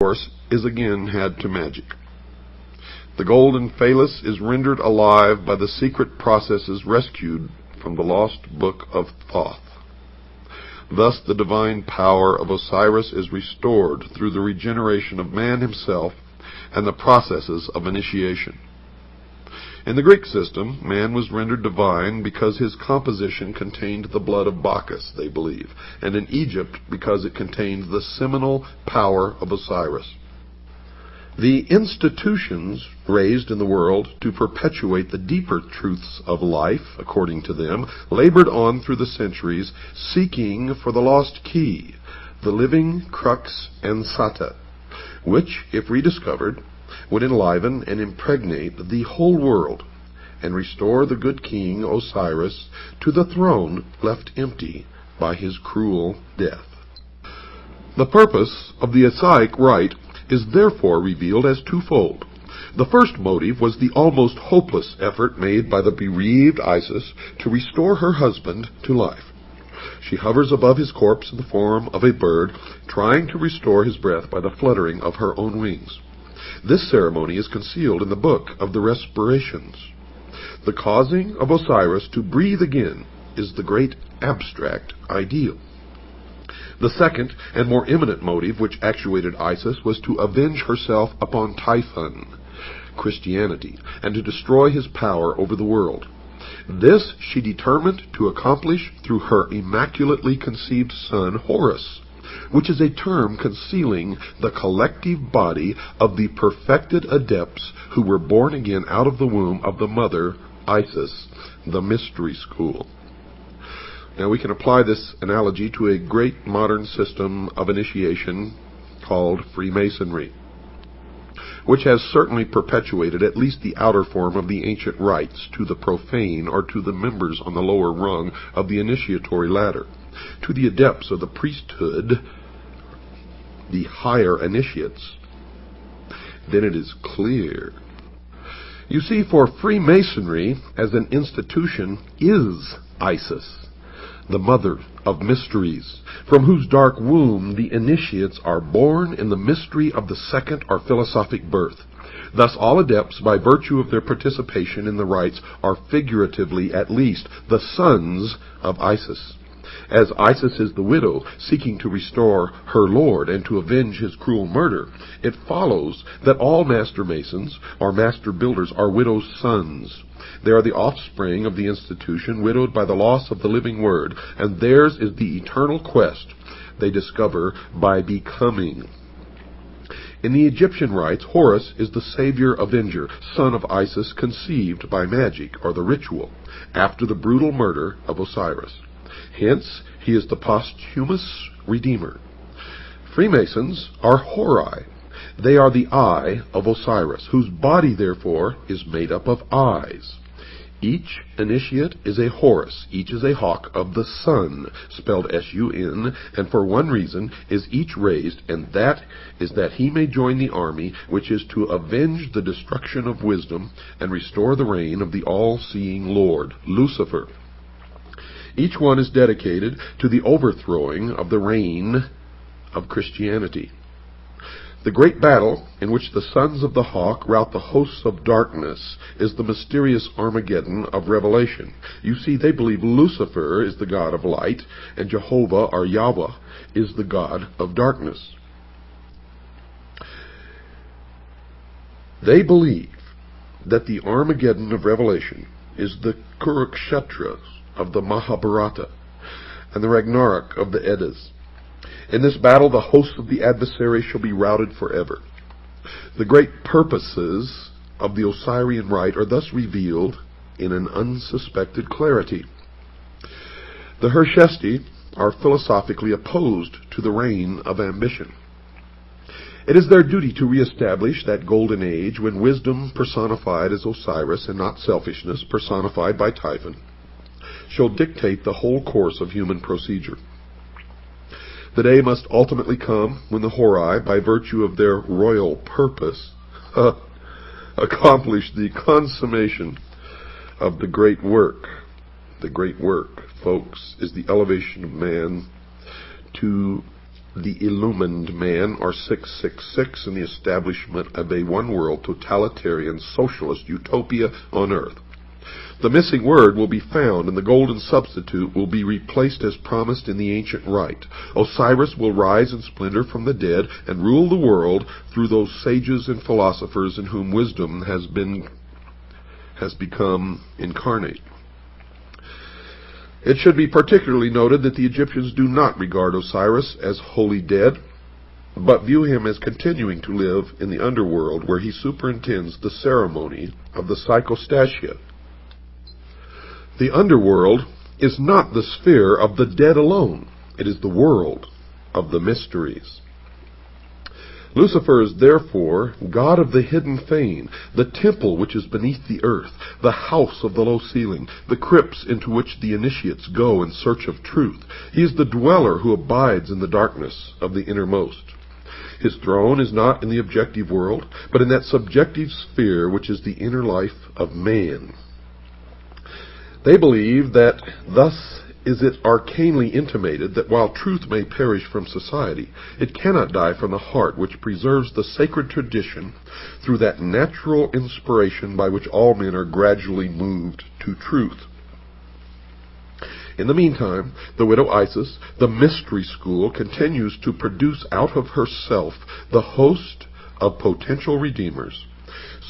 recourse is again had to magic. The golden phallus is rendered alive by the secret processes rescued from the lost book of Thoth. Thus the divine power of Osiris is restored through the regeneration of man himself and the processes of initiation. In the Greek system, man was rendered divine because his composition contained the blood of Bacchus, they believe, and in Egypt because it contained the seminal power of Osiris. The institutions raised in the world to perpetuate the deeper truths of life, according to them, labored on through the centuries, seeking for the lost key, the living crux ansata, which, if rediscovered, would enliven and impregnate the whole world and restore the good king Osiris to the throne left empty by his cruel death. The purpose of the Osiric rite is therefore revealed as twofold. The first motive was the almost hopeless effort made by the bereaved Isis to restore her husband to life. She hovers above his corpse in the form of a bird, trying to restore his breath by the fluttering of her own wings. This ceremony is concealed in the book of the Respirations. The causing of Osiris to breathe again is the great abstract ideal. The second and more imminent motive which actuated Isis was to avenge herself upon Typhon, Christianity, and to destroy his power over the world. This she determined to accomplish through her immaculately conceived son Horus, which is a term concealing the collective body of the perfected adepts who were born again out of the womb of the mother Isis, the mystery school. Now we can apply this analogy to a great modern system of initiation called Freemasonry, which has certainly perpetuated at least the outer form of the ancient rites to the profane or to the members on the lower rung of the initiatory ladder. To the adepts of the priesthood, the higher initiates, then it is clear. You see, for Freemasonry as an institution is Isis, the mother of mysteries, from whose dark womb the initiates are born in the mystery of the second or philosophic birth. Thus all adepts, by virtue of their participation in the rites, are figuratively at least the sons of Isis. As Isis is the widow seeking to restore her lord and to avenge his cruel murder, it follows that all master masons or master builders are widows' sons. They are the offspring of the institution, widowed by the loss of the living word, and theirs is the eternal quest they discover by becoming. In the Egyptian rites, Horus is the savior avenger, son of Isis, conceived by magic or the ritual, after the brutal murder of Osiris. Hence, he is the posthumous redeemer. Freemasons are Hori. They are the eye of Osiris, whose body, therefore, is made up of eyes. Each initiate is a Horus, each is a hawk of the sun, spelled S-U-N, and for one reason is each raised, and that is that he may join the army which is to avenge the destruction of wisdom and restore the reign of the all-seeing Lord, Lucifer. Each one is dedicated to the overthrowing of the reign of Christianity. The great battle in which the sons of the hawk rout the hosts of darkness is the mysterious Armageddon of Revelation. You see, they believe Lucifer is the god of light, and Jehovah, or Yahweh, is the god of darkness. They believe that the Armageddon of Revelation is the Kurukshetras of the Mahabharata and the Ragnarok of the Eddas. In this battle, the hosts of the adversary shall be routed forever. The great purposes of the Osirian rite are thus revealed in an unsuspected clarity. The Hershesti are philosophically opposed to the reign of ambition. It is their duty to reestablish that golden age when wisdom personified as Osiris and not selfishness personified by Typhon shall dictate the whole course of human procedure. The day must ultimately come when the Hori, by virtue of their royal purpose, accomplish the consummation of the great work. The great work, folks, is the elevation of man to the illumined man are 666 in the establishment of a one-world totalitarian socialist utopia on earth. The missing word will be found, and the golden substitute will be replaced as promised in the ancient rite. Osiris will rise in splendor from the dead and rule the world through those sages and philosophers in whom wisdom has become incarnate. It should be particularly noted that the Egyptians do not regard Osiris as wholly dead, but view him as continuing to live in the underworld, where he superintends the ceremony of the psychostasia. The underworld is not the sphere of the dead alone. It is the world of the mysteries. Lucifer is therefore God of the hidden fane, the temple which is beneath the earth, the house of the low ceiling, the crypts into which the initiates go in search of truth. He is the dweller who abides in the darkness of the innermost. His throne is not in the objective world, but in that subjective sphere which is the inner life of man. They believe that thus is it arcanely intimated that while truth may perish from society, it cannot die from the heart which preserves the sacred tradition through that natural inspiration by which all men are gradually moved to truth. In the meantime, the widow Isis, the mystery school, continues to produce out of herself the host of potential redeemers.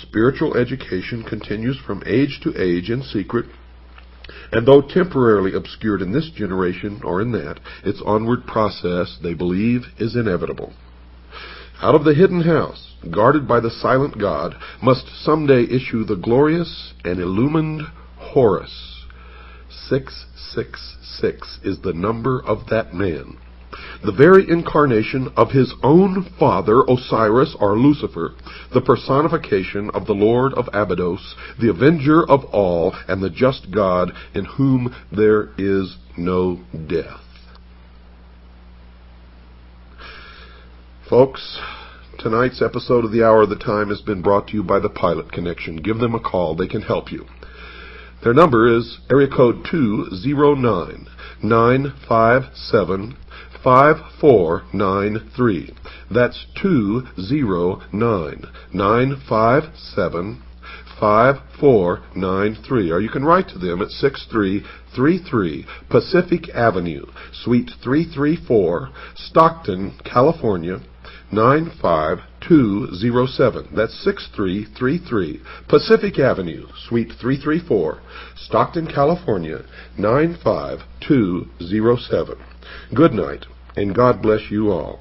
Spiritual education continues from age to age in secret, and though temporarily obscured in this generation or in that, its onward process, they believe, is inevitable. Out of the hidden house, guarded by the silent God, must someday issue the glorious and illumined Horus. 666 is the number of that man, the very incarnation of his own father, Osiris or Lucifer, the personification of the Lord of Abydos, the avenger of all, and the just God in whom there is no death. Folks, tonight's episode of The Hour of the Time has been brought to you by the Pilot Connection. Give them a call. They can help you. Their number is area code 209-957-5493. That's 209-957-5493. Or you can write to them at 6333 Pacific Avenue, Suite 334, Stockton, California, 95207. That's 6333 Pacific Avenue, Suite 334, Stockton, California, 95207. Good night, and God bless you all.